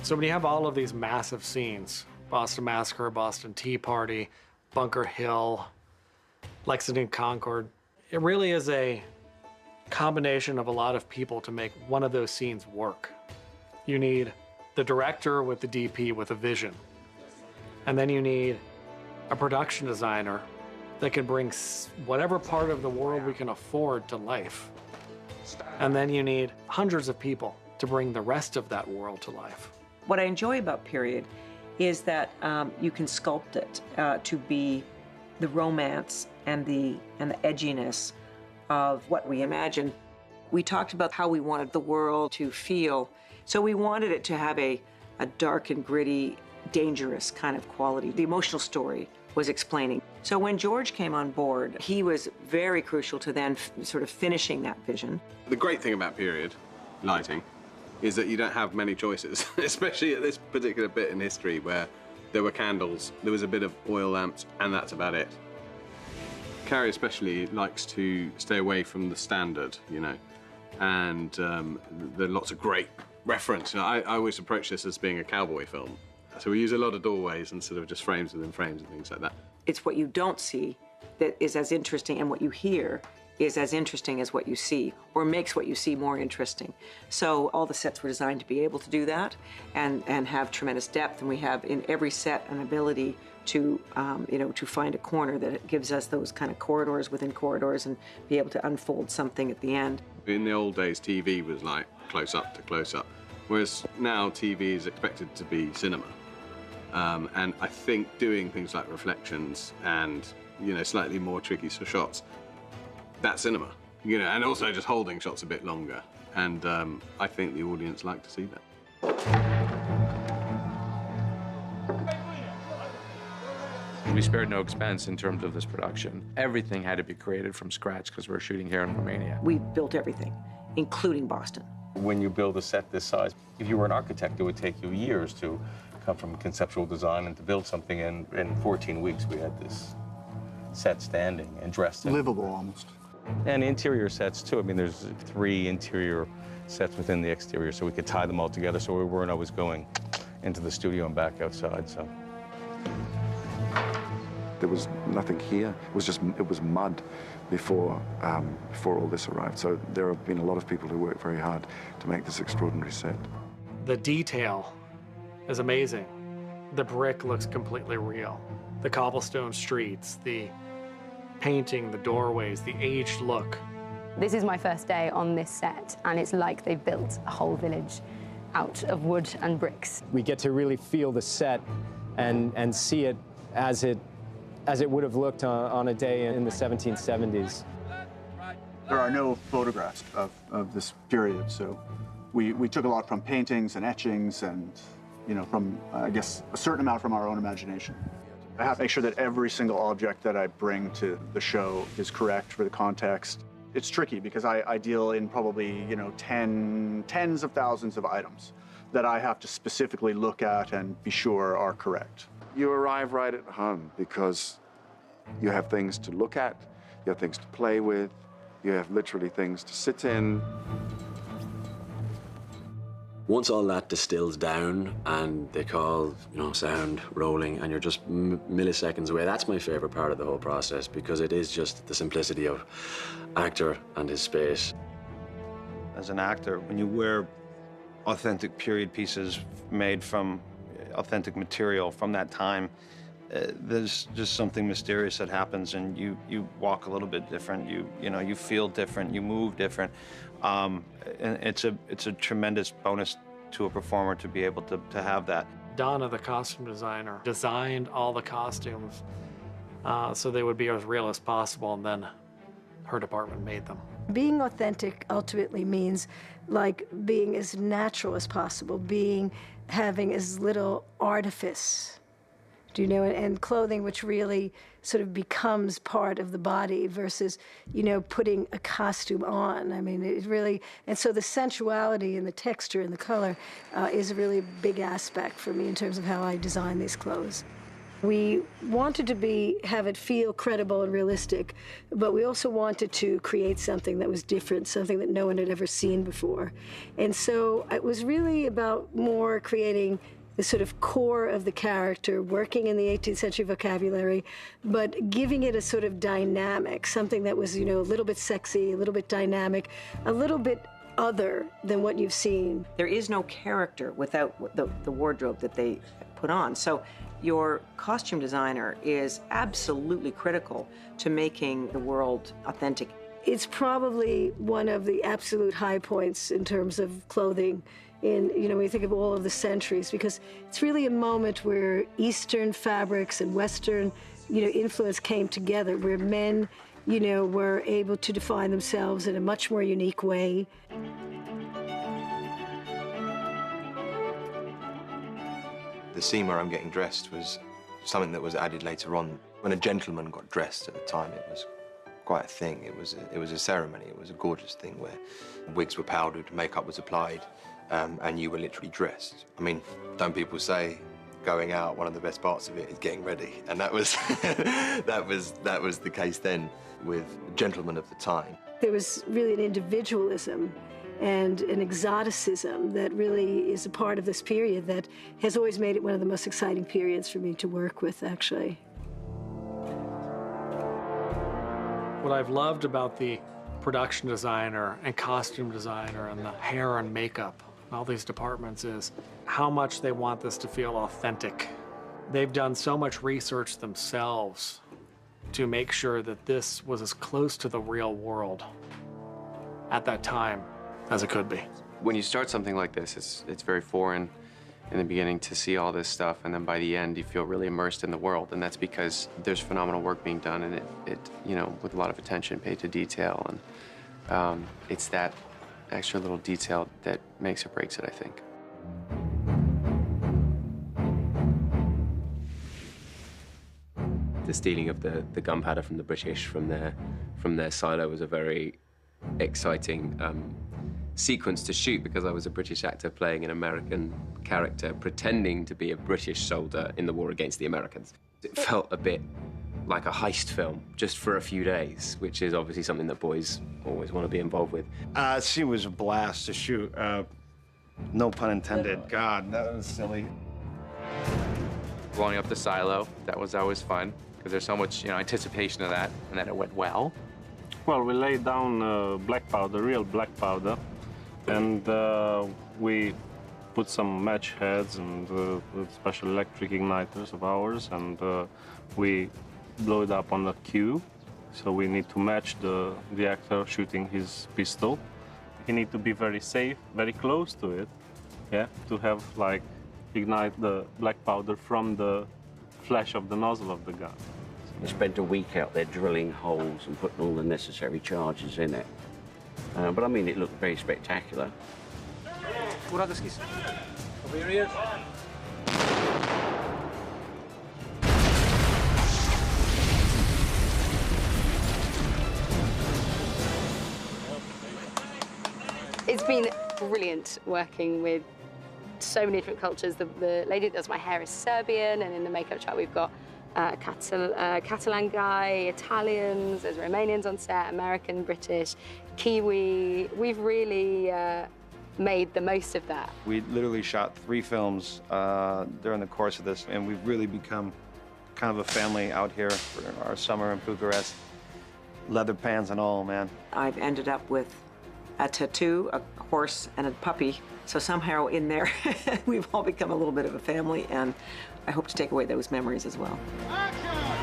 So when you have all of these massive scenes, Boston Massacre, Boston Tea Party, Bunker Hill, Lexington Concord, it really is a combination of a lot of people to make one of those scenes work. You need the director with the DP with a vision. And then you need a production designer that can bring whatever part of the world we can afford to life. And then you need hundreds of people to bring the rest of that world to life. What I enjoy about period is that you can sculpt it to be the romance and the edginess of what we imagine. We talked about how we wanted the world to feel, so we wanted it to have a dark and gritty, dangerous kind of quality. The emotional story was explaining. So when George came on board, he was very crucial to then sort of finishing that vision. The great thing about period lighting is that you don't have many choices, especially at this particular bit in history where there were candles, there was a bit of oil lamps, and that's about it. Carrie especially likes to stay away from the standard, you know, and there are lots of great reference. You know, I always approach this as being a cowboy film. So we use a lot of doorways and sort of just frames within frames and things like that. It's what you don't see that is as interesting, and what you hear is as interesting as what you see, or makes what you see more interesting. So all the sets were designed to be able to do that and have tremendous depth, and we have in every set an ability to, to find a corner that gives us those kind of corridors within corridors and be able to unfold something at the end. In the old days, TV was like close up to close up, whereas now TV is expected to be cinema. And I think doing things like reflections and, slightly more tricky shots, that's cinema, and also just holding shots a bit longer. And I think the audience like to see that. We spared no expense in terms of this production. Everything had to be created from scratch because we're shooting here in Romania. We built everything, including Boston. When you build a set this size, if you were an architect, it would take you years to come from conceptual design and to build something. In 14 weeks, we had this set standing and dressed in. Livable, almost. And interior sets, too. I mean, there's 3 interior sets within the exterior, so we could tie them all together so we weren't always going into the studio and back outside, so. There was nothing here. It was mud before all this arrived. So there have been a lot of people who worked very hard to make this extraordinary set. The detail is amazing. The brick looks completely real. The cobblestone streets, the painting, the doorways, the aged look. This is my first day on this set, and it's like they've built a whole village out of wood and bricks. We get to really feel the set and see it as it would have looked on a day in the 1770s. There are no photographs of this period, so we took a lot from paintings and etchings and, from, I guess, a certain amount from our own imagination. I have to make sure that every single object that I bring to the show is correct for the context. It's tricky because I deal in probably, tens of thousands of items that I have to specifically look at and be sure are correct. You arrive right at home because you have things to look at, you have things to play with, you have literally things to sit in. Once all that distills down and they call, sound rolling, and you're just milliseconds away, that's my favorite part of the whole process, because it is just the simplicity of actor and his space. As an actor, when you wear authentic period pieces made from authentic material from that time, there's just something mysterious that happens, and you walk a little bit different. You feel different. You move different, and it's a tremendous bonus to a performer to be able to have that. Donna, the costume designer, designed all the costumes so they would be as real as possible, and then her department made them. Being authentic ultimately means being as natural as possible, having as little artifice, and clothing which really sort of becomes part of the body versus, putting a costume on. I mean, it really, and so the sensuality and the texture and the color is a really big aspect for me in terms of how I design these clothes. We wanted to have it feel credible and realistic, but we also wanted to create something that was different, something that no one had ever seen before. And so it was really about more creating the sort of core of the character, working in the 18th century vocabulary, but giving it a sort of dynamic, something that was, a little bit sexy, a little bit dynamic, a little bit other than what you've seen. There is no character without the wardrobe that they put on. So your costume designer is absolutely critical to making the world authentic. It's probably one of the absolute high points in terms of clothing in, when you think of all of the centuries, because it's really a moment where Eastern fabrics and Western, influence came together, where men, were able to define themselves in a much more unique way. The scene where I'm getting dressed was something that was added later on. When a gentleman got dressed at the time, it was quite a thing. It was a ceremony. It was a gorgeous thing where wigs were powdered, makeup was applied, and you were literally dressed. I mean, don't people say going out, one of the best parts of it is getting ready? And that was that was the case then with gentlemen of the time. There was really an individualism and an exoticism that really is a part of this period that has always made it one of the most exciting periods for me to work with, actually. What I've loved about the production designer and costume designer and the hair and makeup and all these departments is how much they want this to feel authentic. They've done so much research themselves to make sure that this was as close to the real world at that time as it could be. When you start something like this, it's very foreign in the beginning to see all this stuff, and then by the end you feel really immersed in the world, and that's because there's phenomenal work being done, and it with a lot of attention paid to detail, and it's that extra little detail that makes or breaks it, I think. The stealing of the gunpowder from the British from their silo was a very exciting sequence to shoot, because I was a British actor playing an American character pretending to be a British soldier in the war against the Americans. It felt a bit like a heist film just for a few days, which is obviously something that boys always want to be involved with. She was a blast to shoot. No pun intended. God, that was silly. Blowing up the silo, that was always fun, because there's so much anticipation of that, and then it went well. Well, we laid down black powder, real black powder, and we put some match heads and special electric igniters of ours, and we blow it up on the cue. So we need to match the actor shooting his pistol. You need to be very safe, very close to it, yeah, to have ignite the black powder from the flash of the nozzle of the gun. We spent a week out there drilling holes and putting all the necessary charges in it. But I mean, it looked very spectacular. Over your ears. It's been brilliant working with so many different cultures. The lady that does my hair is Serbian, and in the makeup shop we've got Catalan guy, Italians, there's Romanians on set, American, British, Kiwi. We've really made the most of that. We literally shot 3 films during the course of this, and we've really become kind of a family out here for our summer in Bucharest. Leather pants and all, man. I've ended up with a tattoo, a horse, and a puppy. So somehow in there, we've all become a little bit of a family, and I hope to take away those memories as well. Action!